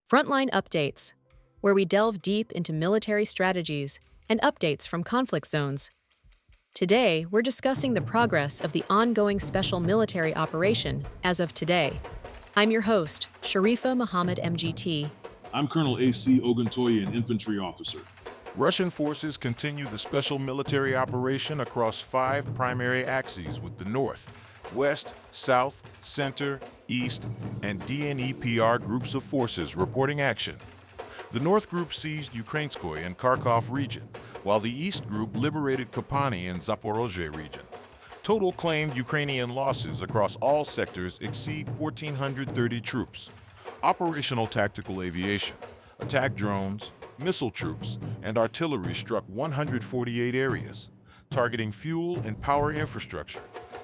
Frontline Updates, where we delve deep into military strategies and updates from conflict zones. Today, we're discussing the progress of the ongoing special military operation as of today. I'm your host, Sharifa Muhammad MGT. I'm Colonel A.C. Oguntoye, an Infantry Officer. Russian forces continue the special military operation across 5 primary axes with the North, West, South, Center, East, and DNEPR groups of forces reporting action. The North Group seized Ukrainskoye and Kharkov region, while the East Group liberated Kopani and Zaporozhye region. Total claimed Ukrainian losses across all sectors exceed 1,430 troops. Operational tactical aviation, attack drones, missile troops, and artillery struck 148 areas, targeting fuel and power infrastructure,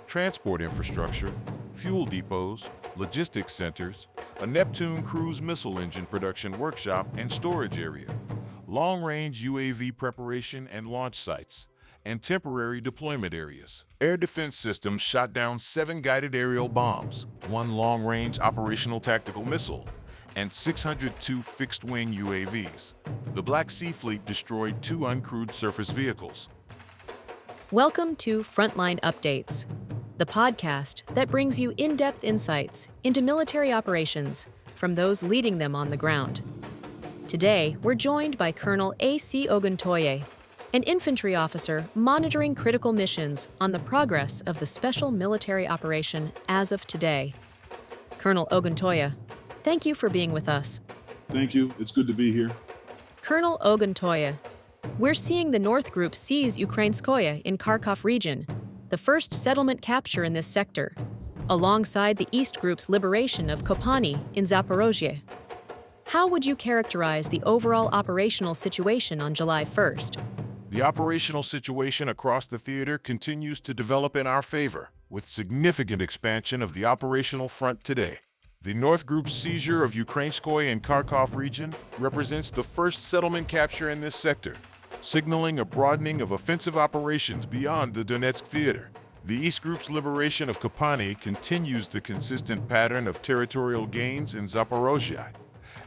transport infrastructure, fuel depots, logistics centers, a Neptune cruise missile engine production workshop and storage area, long-range UAV preparation and launch sites, and temporary deployment areas. Air defense systems shot down 7 guided aerial bombs, 1 long-range operational tactical missile, and 602 fixed-wing UAVs. The Black Sea Fleet destroyed 2 uncrewed surface vehicles. Welcome to Frontline Updates, the podcast that brings you in-depth insights into military operations from those leading them on the ground. Today, we're joined by Colonel A.C. Oguntoye, an infantry officer monitoring critical missions on the progress of the special military operation as of today. Colonel Oguntoye, thank you for being with us. Thank you. It's good to be here. Colonel Oguntoye, we're seeing the North Group seize Ukrainskoye in Kharkov region, the first settlement capture in this sector, alongside the East Group's liberation of Kopani in Zaporozhye. How would you characterize the overall operational situation on July 1st? The operational situation across the theater continues to develop in our favor, with significant expansion of the operational front today. The North Group's seizure of Ukrainskoye and Kharkov region represents the first settlement capture in this sector, signaling a broadening of offensive operations beyond the Donetsk theater. The East Group's liberation of Kopani continues the consistent pattern of territorial gains in Zaporozhye,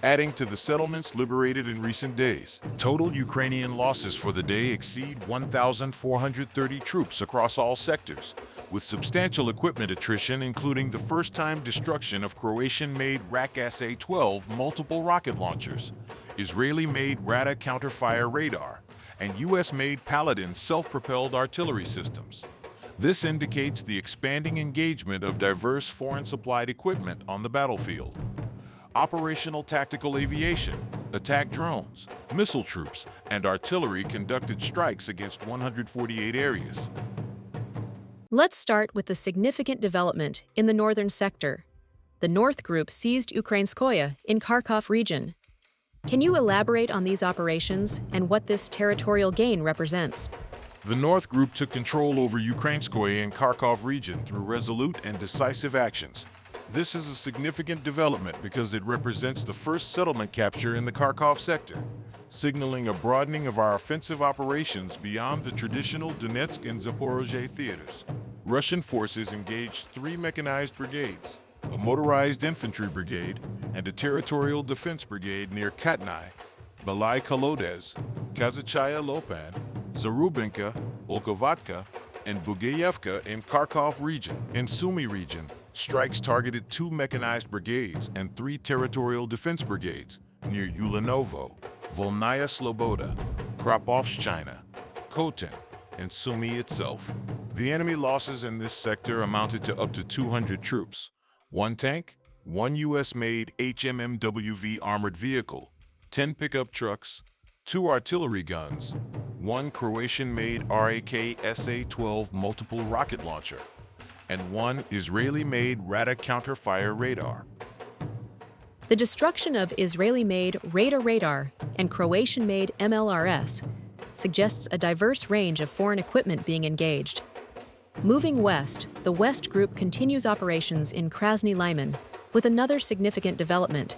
adding to the settlements liberated in recent days. Total Ukrainian losses for the day exceed 1,430 troops across all sectors, with substantial equipment attrition including the first-time destruction of Croatian-made RAK-SA-12 multiple rocket launchers, Israeli-made Rada counter-fire radar, and U.S.-made Paladin self-propelled artillery systems. This indicates the expanding engagement of diverse foreign-supplied equipment on the battlefield. Operational tactical aviation, attack drones, missile troops, and artillery conducted strikes against 148 areas. Let's start with the significant development in the northern sector. The North Group seized Ukrainskoye in Kharkov region. Can you elaborate on these operations and what this territorial gain represents? The North Group took control over Ukrainskoye and Kharkov region through resolute and decisive actions. This is a significant development because it represents the first settlement capture in the Kharkov sector, signaling a broadening of our offensive operations beyond the traditional Donetsk and Zaporozhye theaters. Russian forces engaged 3 mechanized brigades, a motorized infantry brigade, and a territorial defense brigade near Katnai, Balai Kolodez, Kazachaya Lopan, Zarubinka, Olkovatka, and Bugayevka in Kharkov region. In Sumy region, strikes targeted 2 mechanized brigades and 3 territorial defense brigades near Ulanovo, Volnaya Sloboda, Kropovshchina, Khotin, and Sumy itself. The enemy losses in this sector amounted to up to 200 troops, 1 tank, 1 U.S.-made HMMWV armored vehicle, 10 pickup trucks, 2 artillery guns, 1 Croatian-made RAK-SA-12 multiple rocket launcher, and 1 Israeli-made Rada counter-fire radar. The destruction of Israeli-made radar and Croatian-made MLRS suggests a diverse range of foreign equipment being engaged. Moving west, the West Group continues operations in Krasny Lyman with another significant development,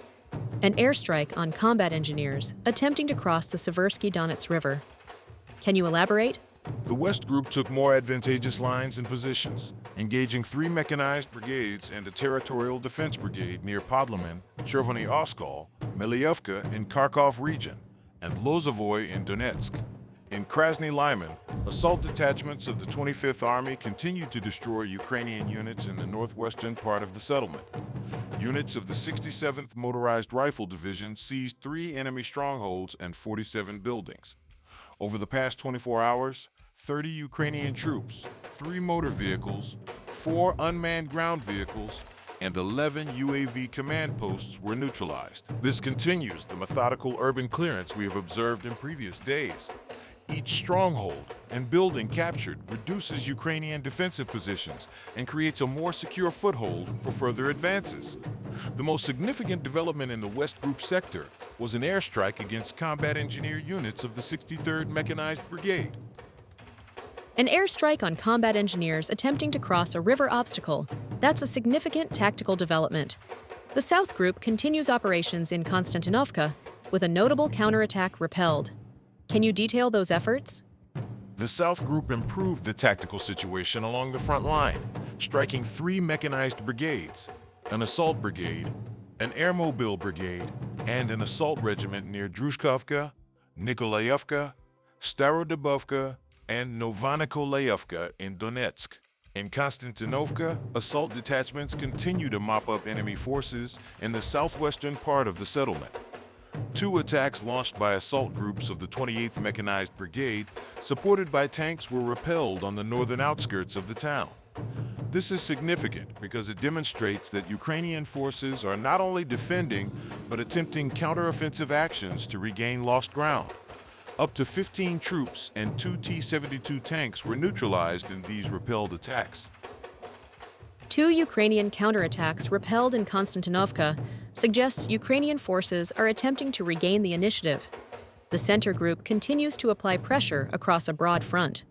an airstrike on combat engineers attempting to cross the Seversky Donets River. Can you elaborate? The West Group took more advantageous lines and positions, engaging 3 mechanized brigades and a territorial defense brigade near Podlamin, Chervony Oskol, Melyevka in Kharkov region, and Lozovoye in Donetsk. In Krasny Lyman, assault detachments of the 25th Army continued to destroy Ukrainian units in the northwestern part of the settlement. Units of the 67th Motorized Rifle Division seized 3 enemy strongholds and 47 buildings. Over the past 24 hours, 30 Ukrainian troops, 3 motor vehicles, 4 unmanned ground vehicles, and 11 UAV command posts were neutralized. This continues the methodical urban clearance we have observed in previous days. Each stronghold and building captured reduces Ukrainian defensive positions and creates a more secure foothold for further advances. The most significant development in the West Group sector was an airstrike against combat engineer units of the 63rd Mechanized Brigade. An airstrike on combat engineers attempting to cross a river obstacle. That's a significant tactical development. The South Group continues operations in Konstantinovka with a notable counterattack repelled. Can you detail those efforts? The South Group improved the tactical situation along the front line, striking 3 mechanized brigades, an assault brigade, an airmobile brigade, and an assault regiment near Druzhkovka, Nikolaevka, Starodubovka, and Novonikolayevka in Donetsk. In Konstantinovka, assault detachments continue to mop up enemy forces in the southwestern part of the settlement. 2 attacks launched by assault groups of the 28th Mechanized Brigade, supported by tanks, were repelled on the northern outskirts of the town. This is significant because it demonstrates that Ukrainian forces are not only defending, but attempting counteroffensive actions to regain lost ground. Up to 15 troops and 2 T-72 tanks were neutralized in these repelled attacks. 2 Ukrainian counterattacks repelled in Konstantinovka suggests Ukrainian forces are attempting to regain the initiative. The Center Group continues to apply pressure across a broad front.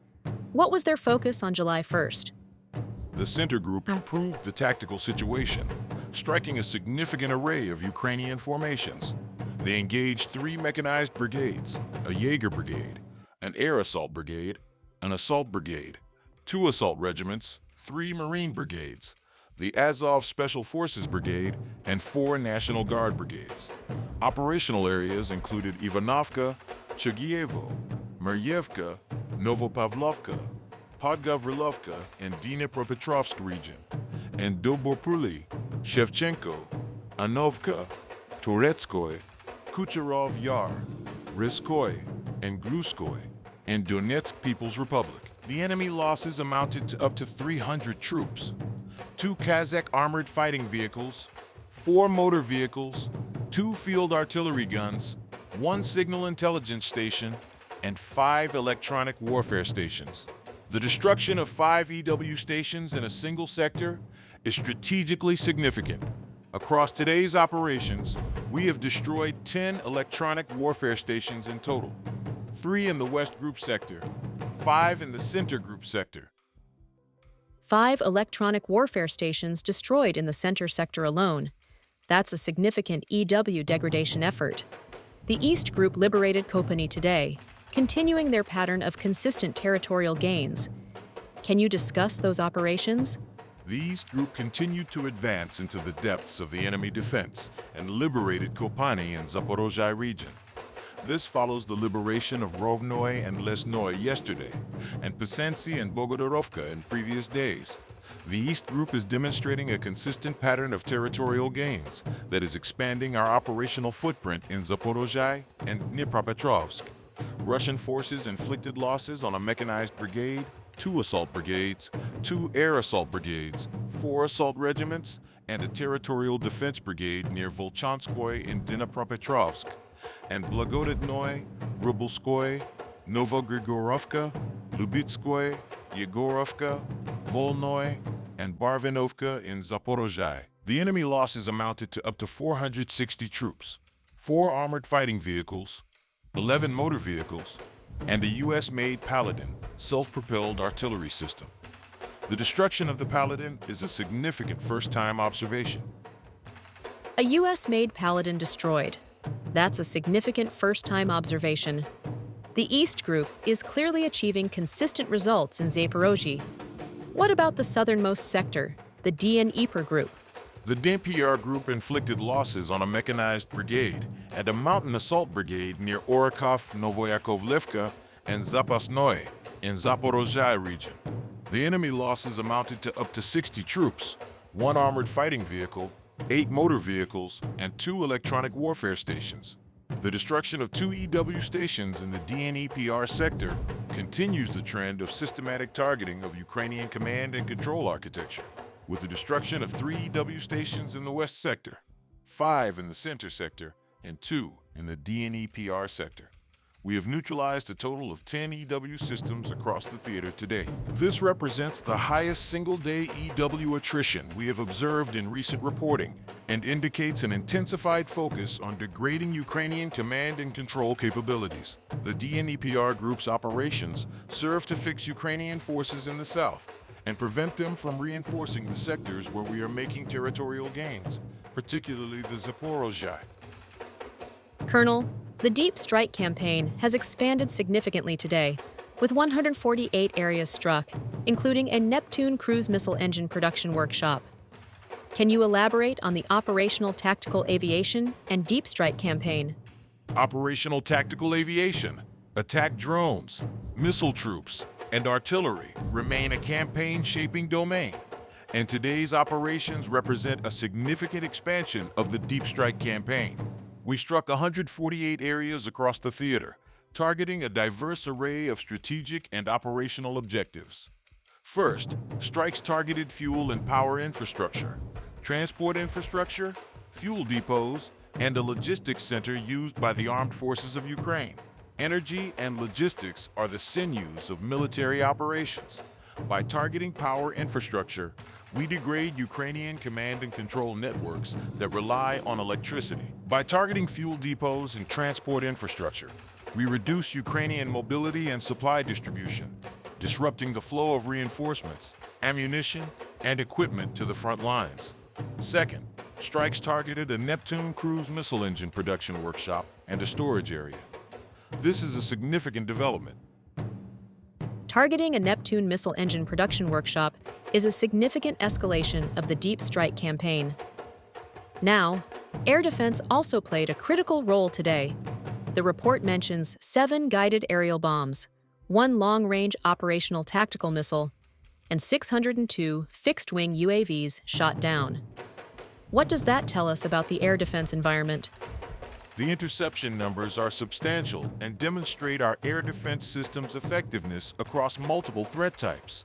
What was their focus on July 1st? The Center Group improved the tactical situation, striking a significant array of Ukrainian formations. They engaged 3 mechanized brigades, a Jaeger brigade, an air assault brigade, an assault brigade, 2 assault regiments, 3 Marine brigades, the Azov Special Forces Brigade, and 4 National Guard brigades. Operational areas included Ivanovka, Chagievo, Mryevka, Novopavlovka, Podgavrilovka in Dnipropetrovsk region, and Doborpuli, Shevchenko, Anovka, Toretskoye, Kucherov Yar, Rizkoye, and Gruskoye in Donetsk People's Republic. The enemy losses amounted to up to 300 troops, 2 Kazakh armored fighting vehicles, 4 motor vehicles, 2 field artillery guns, 1 signal intelligence station, and 5 electronic warfare stations. The destruction of 5 EW stations in a single sector is strategically significant. Across today's operations, we have destroyed 10 electronic warfare stations in total, 3 in the West Group sector, 5 in the Center Group sector. 5 electronic warfare stations destroyed in the center sector alone. That's a significant EW degradation effort. The East Group liberated Kopani today, continuing their pattern of consistent territorial gains. Can you discuss those operations? The East Group continued to advance into the depths of the enemy defense and liberated Kopani in Zaporozhye region. This follows the liberation of Rovnoye and Lesnoye yesterday, and Pisancy and Bogodorovka in previous days. The East Group is demonstrating a consistent pattern of territorial gains that is expanding our operational footprint in Zaporozhye and Dnipropetrovsk. Russian forces inflicted losses on a mechanized brigade, 2 assault brigades, 2 air assault brigades, 4 assault regiments, and a territorial defense brigade near Volchanskoye in Dnipropetrovsk, and Blagodednoye, Rubelskoye, Novogrigorovka, Lubitskoye, Yegorovka, Volnoye, and Barvinovka in Zaporozhye. The enemy losses amounted to up to 460 troops, 4 armored fighting vehicles, 11 motor vehicles, and a U.S.-made Paladin self-propelled artillery system. The destruction of the Paladin is a significant first-time observation. A U.S.-made Paladin destroyed. That's a significant first-time observation. The East Group is clearly achieving consistent results in Zaporozhye. What about the southernmost sector, the Dnipro Group? The DNPR group inflicted losses on a mechanized brigade and a mountain assault brigade near Orakov, Novoyakovlivka, and Zaporozhye in Zaporozhye region. The enemy losses amounted to up to 60 troops, 1 armored fighting vehicle, 8 motor vehicles, and 2 electronic warfare stations. The destruction of 2 EW stations in the DNEPR sector continues the trend of systematic targeting of Ukrainian command and control architecture, with the destruction of 3 EW stations in the west sector, 5 in the center sector, and 2 in the DNEPR sector. We have neutralized a total of 10 EW systems across the theater today. This represents the highest single-day EW attrition we have observed in recent reporting and indicates an intensified focus on degrading Ukrainian command and control capabilities. The DNEPR group's operations serve to fix Ukrainian forces in the south and prevent them from reinforcing the sectors where we are making territorial gains, particularly the Zaporozhye. Colonel, the Deep Strike campaign has expanded significantly today, with 148 areas struck, including a Neptune cruise missile engine production workshop. Can you elaborate on the operational tactical aviation and Deep Strike campaign? Operational tactical aviation, attack drones, missile troops, and artillery remain a campaign-shaping domain, and today's operations represent a significant expansion of the Deep Strike campaign. We struck 148 areas across the theater, targeting a diverse array of strategic and operational objectives. First, strikes targeted fuel and power infrastructure, transport infrastructure, fuel depots, and a logistics center used by the armed forces of Ukraine. Energy and logistics are the sinews of military operations. By targeting power infrastructure, we degrade Ukrainian command and control networks that rely on electricity. By targeting fuel depots and transport infrastructure, we reduce Ukrainian mobility and supply distribution, disrupting the flow of reinforcements, ammunition, and equipment to the front lines. Second, strikes targeted a Neptune cruise missile engine production workshop and a storage area. This is a significant development. Targeting a Neptune missile engine production workshop is a significant escalation of the Deep Strike campaign. Now, air defense also played a critical role today. The report mentions 7 guided aerial bombs, 1 long-range operational tactical missile, and 602 fixed-wing UAVs shot down. What does that tell us about the air defense environment? The interception numbers are substantial and demonstrate our air defense system's effectiveness across multiple threat types.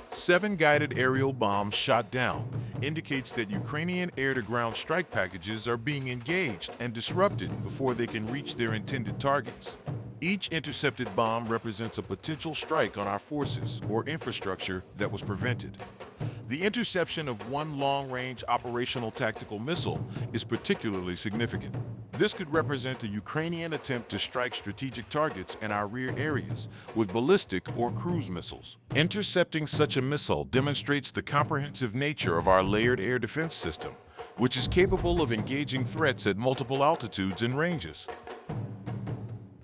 7 guided aerial bombs shot down indicates that Ukrainian air-to-ground strike packages are being engaged and disrupted before they can reach their intended targets. Each intercepted bomb represents a potential strike on our forces or infrastructure that was prevented. The interception of 1 long-range operational tactical missile is particularly significant. This could represent a Ukrainian attempt to strike strategic targets in our rear areas with ballistic or cruise missiles. Intercepting such a missile demonstrates the comprehensive nature of our layered air defense system, which is capable of engaging threats at multiple altitudes and ranges.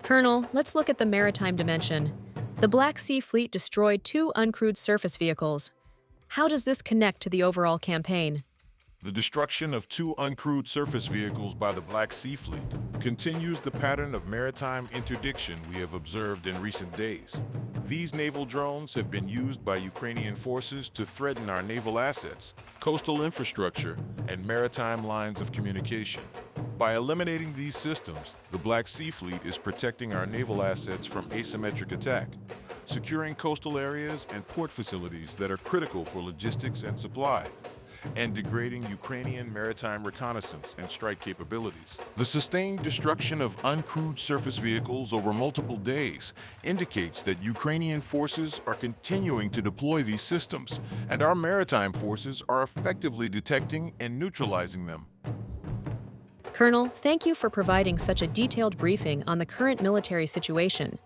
Colonel, let's look at the maritime dimension. The Black Sea Fleet destroyed 2 uncrewed surface vehicles. How does this connect to the overall campaign? The destruction of 2 uncrewed surface vehicles by the Black Sea Fleet continues the pattern of maritime interdiction we have observed in recent days. These naval drones have been used by Ukrainian forces to threaten our naval assets, coastal infrastructure, and maritime lines of communication. By eliminating these systems, the Black Sea Fleet is protecting our naval assets from asymmetric attack, securing coastal areas and port facilities that are critical for logistics and supply, and degrading Ukrainian maritime reconnaissance and strike capabilities. The sustained destruction of uncrewed surface vehicles over multiple days indicates that Ukrainian forces are continuing to deploy these systems, and our maritime forces are effectively detecting and neutralizing them. Colonel, thank you for providing such a detailed briefing on the current military situation.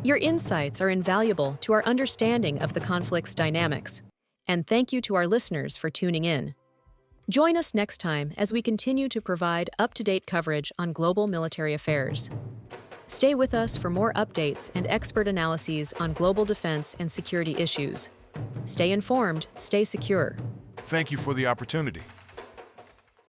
Your insights are invaluable to our understanding of the conflict's dynamics. And thank you to our listeners for tuning in. Join us next time as we continue to provide up-to-date coverage on global military affairs. Stay with us for more updates and expert analyses on global defense and security issues. Stay informed, stay secure. Thank you for the opportunity.